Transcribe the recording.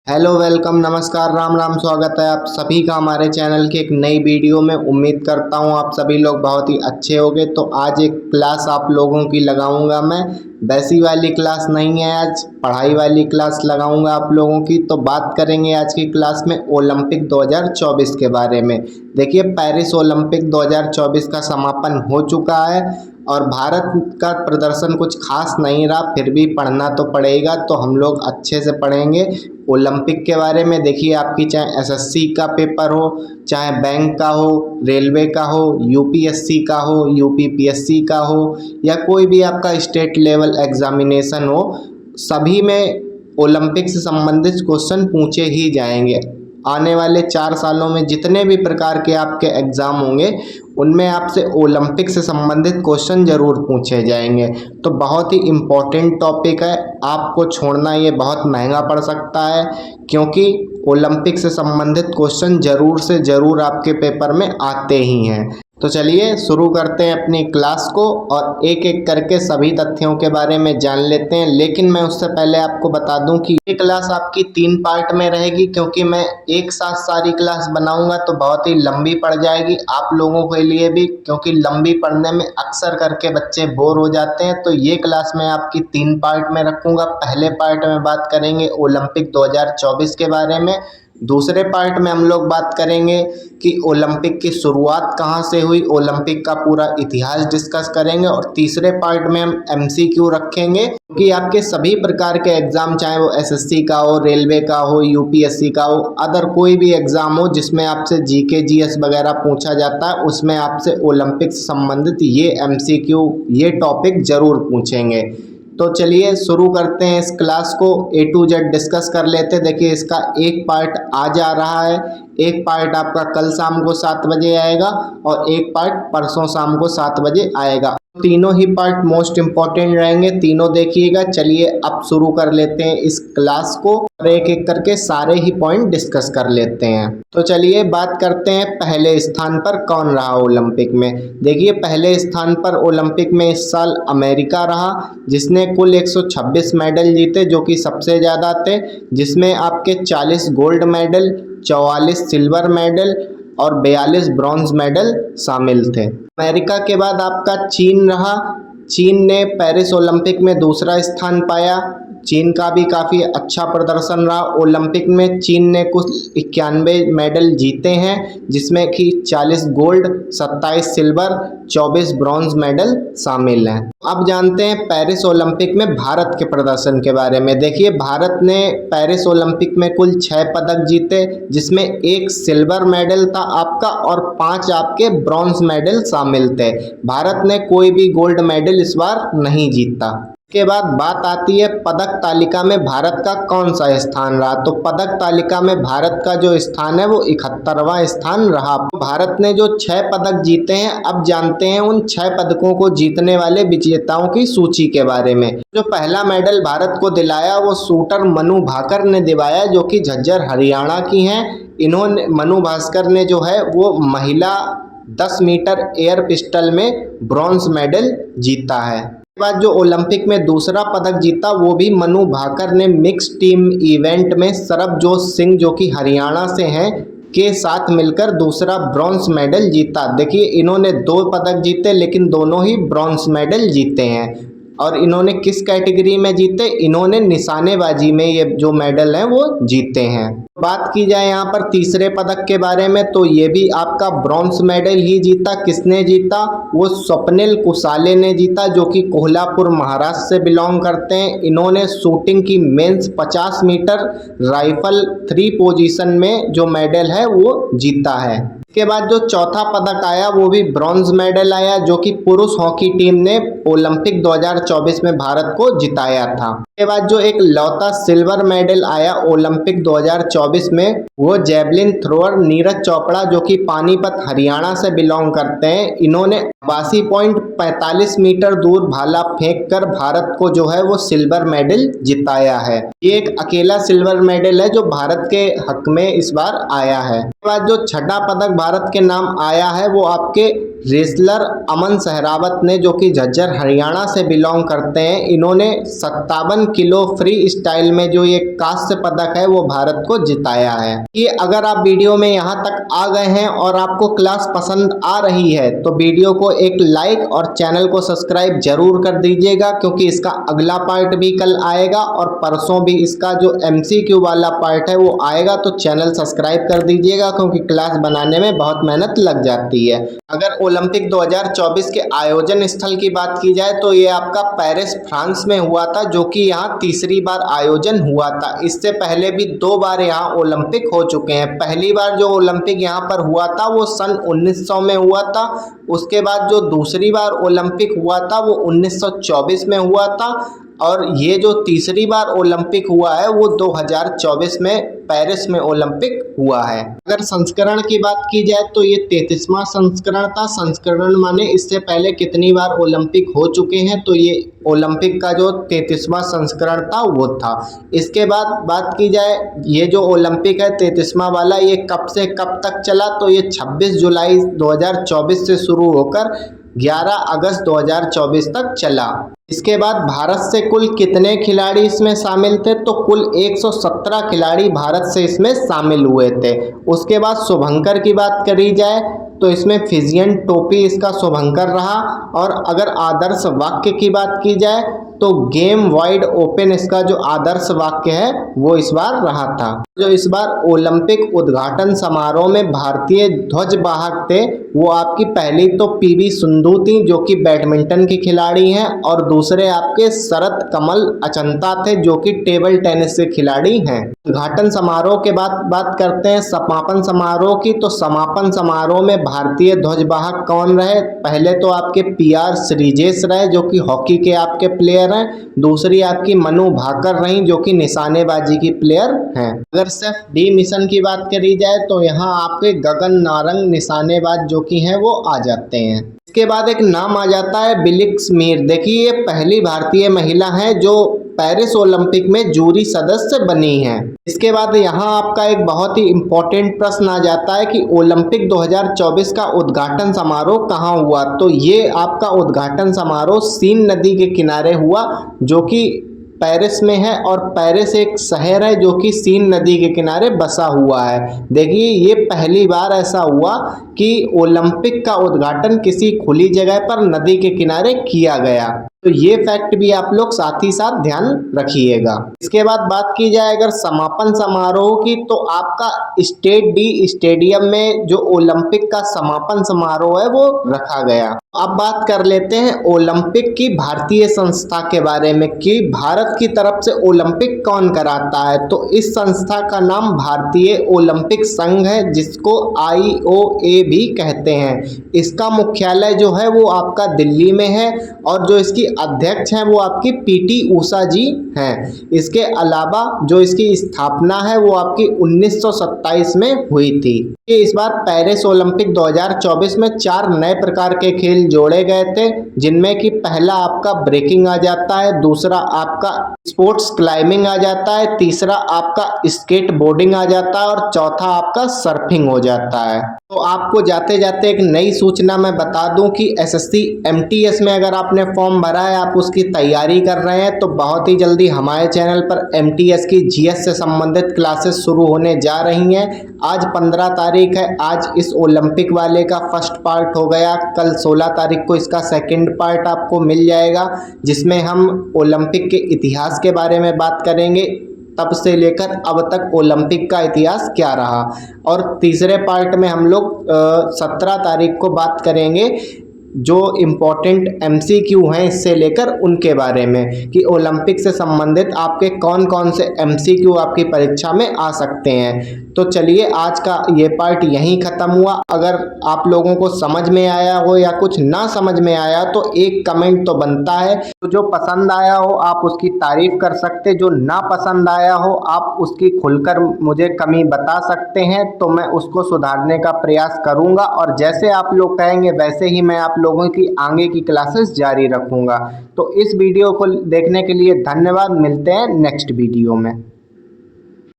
Hello welcome नमस्कार राम राम। स्वागत है आप सभी का हमारे चैनल की एक नई वीडियो में। उम्मीद करता हूँ आप सभी लोग बहुत ही अच्छे होंगे। तो आज एक क्लास आप लोगों की लगाऊंगा मैं। वैसी वाली क्लास नहीं है, आज पढ़ाई वाली क्लास लगाऊंगा आप लोगों की। तो बात करेंगे आज की क्लास में ओलंपिक 2024 के बारे में। देखिए, पेरिस ओलंपिक 2024 का समापन हो चुका है और भारत का प्रदर्शन कुछ खास नहीं रहा, फिर भी पढ़ना तो पड़ेगा। तो हम लोग अच्छे से पढ़ेंगे ओलंपिक के बारे में। देखिए, आपकी चाहे एसएससी का पेपर हो, चाहे बैंक का हो, रेलवे का हो, यूपीएससी का हो, यूपीपीएससी का हो, या कोई भी आपका स्टेट लेवल एग्जामिनेशन हो, सभी में ओलंपिक से संबंधित क्वेश्चन पूछे ही जाएंगे। आने वाले 4 सालों में जितने भी प्रकार के आपके एग्ज़ाम होंगे उनमें आपसे ओलंपिक से संबंधित क्वेश्चन ज़रूर पूछे जाएंगे। तो बहुत ही इम्पोर्टेंट टॉपिक है, आपको छोड़ना ये बहुत महंगा पड़ सकता है, क्योंकि ओलंपिक से संबंधित क्वेश्चन ज़रूर से ज़रूर आपके पेपर में आते ही हैं। तो चलिए शुरू करते हैं अपनी क्लास को और एक एक करके सभी तथ्यों के बारे में जान लेते हैं। लेकिन मैं उससे पहले आपको बता दूं कि ये क्लास आपकी 3 पार्ट में रहेगी, क्योंकि मैं एक साथ सारी क्लास बनाऊंगा तो बहुत ही लंबी पड़ जाएगी आप लोगों के लिए भी, क्योंकि लंबी पढ़ने में अक्सर करके बच्चे बोर हो जाते हैं। तो ये क्लास मैं आपकी 3 पार्ट में रखूँगा। पहले पार्ट में बात करेंगे ओलंपिक 2024 के बारे में। दूसरे पार्ट में हम लोग बात करेंगे कि ओलंपिक की शुरुआत कहाँ से हुई, ओलंपिक का पूरा इतिहास डिस्कस करेंगे। और तीसरे पार्ट में हम एमसीक्यू रखेंगे कि आपके सभी प्रकार के एग्जाम, चाहे वो एसएससी का हो, रेलवे का हो, यूपीएससी का हो, अदर कोई भी एग्जाम हो जिसमें आपसे जीके जीएस वगैरह पूछा जाता है, उसमें आपसे ओलंपिक से संबंधित ये एमसीक्यू, ये टॉपिक जरूर पूछेंगे। तो चलिए शुरू करते हैं इस क्लास को, ए टू जेड डिस्कस कर लेते हैं। देखिए, इसका एक पार्ट आज आ रहा है, एक पार्ट आपका कल शाम को 7 बजे आएगा और एक पार्ट परसों शाम को 7 बजे आएगा। तीनों ही पार्ट मोस्ट इम्पॉर्टेंट रहेंगे, तीनों देखिएगा। चलिए अब शुरू कर लेते हैं इस क्लास को और एक एक करके सारे ही पॉइंट डिस्कस कर लेते हैं। तो चलिए बात करते हैं पहले स्थान पर कौन रहा ओलंपिक में। देखिए, पहले स्थान पर ओलंपिक में इस साल अमेरिका रहा, जिसने कुल 126 मेडल जीते, जो कि सबसे ज़्यादा थे, जिसमें आपके 40 गोल्ड मेडल, 44 सिल्वर मेडल और 42 ब्रॉन्ज मेडल शामिल थे। अमेरिका के बाद आपका चीन रहा। चीन ने पेरिस ओलंपिक में दूसरा स्थान पाया। चीन का भी काफ़ी अच्छा प्रदर्शन रहा ओलंपिक में। चीन ने कुल 91 मेडल जीते हैं, जिसमें कि 40 गोल्ड, 27 सिल्वर, 24 ब्रॉन्ज मेडल शामिल हैं। अब जानते हैं पेरिस ओलंपिक में भारत के प्रदर्शन के बारे में। देखिए, भारत ने पेरिस ओलंपिक में कुल 6 पदक जीते, जिसमें 1 सिल्वर मेडल था आपका और 5 आपके ब्रॉन्ज मेडल शामिल थे। भारत ने कोई भी गोल्ड मेडल इस बार नहीं जीता। के बाद बात आती है पदक तालिका में भारत का कौन सा स्थान रहा। तो पदक तालिका में भारत का जो स्थान है वो 71वां स्थान रहा। भारत ने जो 6 पदक जीते हैं, अब जानते हैं उन 6 पदकों को जीतने वाले विजेताओं की सूची के बारे में। जो पहला मेडल भारत को दिलाया वो शूटर मनु भाकर ने दिलाया, जो कि झज्जर हरियाणा की हैं। इन्होंने, मनु भास्कर ने जो है वो महिला 10 मीटर एयर पिस्टल में ब्रॉन्ज मेडल जीता है। बाद जो ओलंपिक में दूसरा पदक जीता वो भी मनु भाकर ने मिक्स टीम इवेंट में सरबजोत सिंह, जो कि हरियाणा से हैं, के साथ मिलकर दूसरा ब्रॉन्ज मेडल जीता। देखिए, इन्होंने 2 पदक जीते, लेकिन दोनों ही ब्रॉन्ज मेडल जीते हैं। और इन्होंने किस कैटेगरी में जीते? इन्होंने निशानेबाजी में ये जो मेडल हैं वो जीते हैं। बात की जाए यहाँ पर तीसरे पदक के बारे में, तो ये भी आपका ब्रॉन्ज मेडल ही जीता। किसने जीता? वो स्वप्निल कुसाले ने जीता, जो कि कोल्हापुर महाराष्ट्र से बिलोंग करते हैं। इन्होंने शूटिंग की मेंस 50 मीटर राइफल 3 पोजीशन में जो मेडल है वो जीता है। इसके बाद जो चौथा पदक आया वो भी ब्रॉन्ज मेडल आया, जो कि पुरुष हॉकी टीम ने ओलंपिक 2024 में भारत को जिताया था। इसके बाद जो एक लौता सिल्वर मेडल आया ओलंपिक 2024 में, वो जेवलिन थ्रोअर नीरज चोपड़ा, जो कि पानीपत हरियाणा से बिलोंग करते हैं। इन्होंने 82.45 मीटर दूर भाला फेंक कर भारत को जो है वो सिल्वर मेडल जिताया है। ये एक अकेला सिल्वर मेडल है जो भारत के हक में इस बार आया है। इसके बाद जो छठा पदक भारत के नाम आया है वो आपके रेसलर अमन सहरावत ने, जो कि झज्जर हरियाणा से बिलोंग बिलोंग करते हैं। इन्होंने 57 किलो फ्री स्टाइल में जो ये कांस्य पदक है वो भारत को जिताया है। ये अगर आप वीडियो में यहाँ तक आ गए हैं और आपको क्लास पसंद आ रही है तो वीडियो को एक लाइक और चैनल को सब्सक्राइब जरूर कर दीजिएगा, क्योंकि इसका अगला पार्ट भी कल आएगा और परसों भी इसका जो MCQ वाला पार्ट है वो आएगा। तो चैनल सब्सक्राइब कर दीजिएगा, क्योंकि क्लास बनाने में बहुत मेहनत लग जाती है। अगर ओलंपिक 2024 के आयोजन स्थल की बात की जाए तो ये आपका पेरिस फ्रांस में हुआ था, जो कि यहाँ तीसरी बार आयोजन हुआ था। इससे पहले भी 2 बार यहाँ ओलंपिक हो चुके हैं। पहली बार जो ओलंपिक यहाँ पर हुआ था वो सन 1900 में हुआ था। उसके बाद जो दूसरी बार ओलंपिक हुआ था वो 1924 में हुआ था, और ये जो तीसरी बार ओलंपिक हुआ है वो 2024 में पेरिस में ओलंपिक हुआ है। अगर संस्करण की बात की जाए तो ये 33वां संस्करण था। संस्करण माने इससे पहले कितनी बार ओलंपिक हो चुके हैं, तो ये ओलंपिक का जो 33वां संस्करण था वो था। इसके बाद बात की जाए ये जो ओलंपिक है 33वां वाला, ये कब से कब तक चला, तो ये 26 जुलाई 2024 से शुरू होकर 11 अगस्त 2024 तक चला। इसके बाद भारत से कुल कितने खिलाड़ी इसमें शामिल थे, तो कुल 117 खिलाड़ी भारत से इसमें शामिल हुए थे। उसके बाद शुभंकर की बात करी जाए तो इसमें फिजियन टोपी इसका शुभंकर रहा। और अगर आदर्श वाक्य की बात की जाए तो गेम वाइड ओपन इसका जो आदर्श वाक्य है वो इस बार रहा था। जो इस बार ओलंपिक उद्घाटन समारोह में भारतीय ध्वजवाहक थे वो आपकी पहली तो PV सिंधु थी, जो कि बैडमिंटन की खिलाड़ी हैं, और दूसरे आपके शरत कमल अचंता थे, जो कि टेबल टेनिस के खिलाड़ी हैं। उद्घाटन समारोह के बाद बात करते हैं समापन समारोह की। तो समापन समारोह में भारतीय ध्वजवाहक कौन रहे? पहले तो आपके PR श्रीजेश रहे, जो कि हॉकी के आपके प्लेयर हैं। दूसरी आपकी मनु भाकर रही, जो कि निशानेबाजी की प्लेयर हैं। अगर सिर्फ D मिशन की बात करी जाए तो यहाँ आपके गगन नारंग निशानेबाज जो कि हैं वो आ जाते हैं। इसके बाद एक नाम आ जाता है बिलिक्स मीर। देखिए ये पहली भारतीय महिला है जो पेरिस ओलंपिक में जूरी सदस्य बनी है। इसके बाद यहाँ आपका एक बहुत ही इम्पोर्टेंट प्रश्न आ जाता है कि ओलंपिक 2024 का उद्घाटन समारोह कहाँ हुआ, तो ये आपका उद्घाटन समारोह सीन नदी के किनारे हुआ, जो कि पेरिस में है। और पेरिस एक शहर है जो कि सीन नदी के किनारे बसा हुआ है। देखिए ये पहली बार ऐसा हुआ कि ओलंपिक का उद्घाटन किसी खुली जगह पर नदी के किनारे किया गया। तो ये फैक्ट भी आप लोग साथ ही साथ ध्यान रखिएगा। इसके बाद बात की जाए अगर समापन समारोह की, तो आपका स्टेट D स्टेडियम में जो ओलंपिक का समापन समारोह है वो रखा गया। अब बात कर लेते हैं ओलंपिक की भारतीय संस्था के बारे में कि भारत की तरफ से ओलंपिक कौन कराता है। तो इस संस्था का नाम भारतीय ओलंपिक संघ है, जिसको IOA भी कहते हैं। इसका मुख्यालय जो है वो आपका दिल्ली में है, और जो इसकी अध्यक्ष हैं वो आपकी PT ऊषा जी हैं। इसके अलावा जो इसकी स्थापना है वो आपकी 1927 में हुई थी। इस बार पेरिस ओलंपिक 2024 में 4 नए प्रकार के खेल जोड़े गए थे, जिनमें कि पहला आपका ब्रेकिंग आ जाता है, दूसरा आपका स्पोर्ट्स क्लाइंबिंग आ जाता है, तीसरा आपका स्केट बोर्डिंग आ जाता है, और चौथा आपका सर्फिंग हो जाता है। तो आपको जाते जाते एक नई सूचना मैं बता दूं कि SSC MTS में अगर आपने फॉर्म भरा है, आप उसकी तैयारी कर रहे हैं, तो बहुत ही जल्दी हमारे चैनल पर MTS की GS से संबंधित क्लासेस शुरू होने जा रही हैं। आज 15 तारीख है, आज इस ओलंपिक वाले का फर्स्ट पार्ट हो गया। कल 16 तारीख को इसका सेकंड पार्ट आपको मिल जाएगा, जिसमें हम ओलंपिक के इतिहास के बारे में बात करेंगे, तब से लेकर अब तक ओलंपिक का इतिहास क्या रहा। और तीसरे पार्ट में हम लोग 17 तारीख को बात करेंगे जो इम्पोर्टेंट MCQ हैं इससे लेकर उनके बारे में, कि ओलंपिक से संबंधित आपके कौन कौन से MCQ आपकी परीक्षा में आ सकते हैं। तो चलिए आज का ये पार्ट यहीं ख़त्म हुआ। अगर आप लोगों को समझ में आया हो या कुछ ना समझ में आया तो एक कमेंट तो बनता है। तो जो पसंद आया हो आप उसकी तारीफ़ कर सकते, जो ना पसंद आया हो आप उसकी खुलकर मुझे कमी बता सकते हैं, तो मैं उसको सुधारने का प्रयास करूँगा। और जैसे आप लोग कहेंगे वैसे ही मैं आप लोगों की आगे की क्लासेस जारी रखूँगा। तो इस वीडियो को देखने के लिए धन्यवाद। मिलते हैं नेक्स्ट वीडियो में।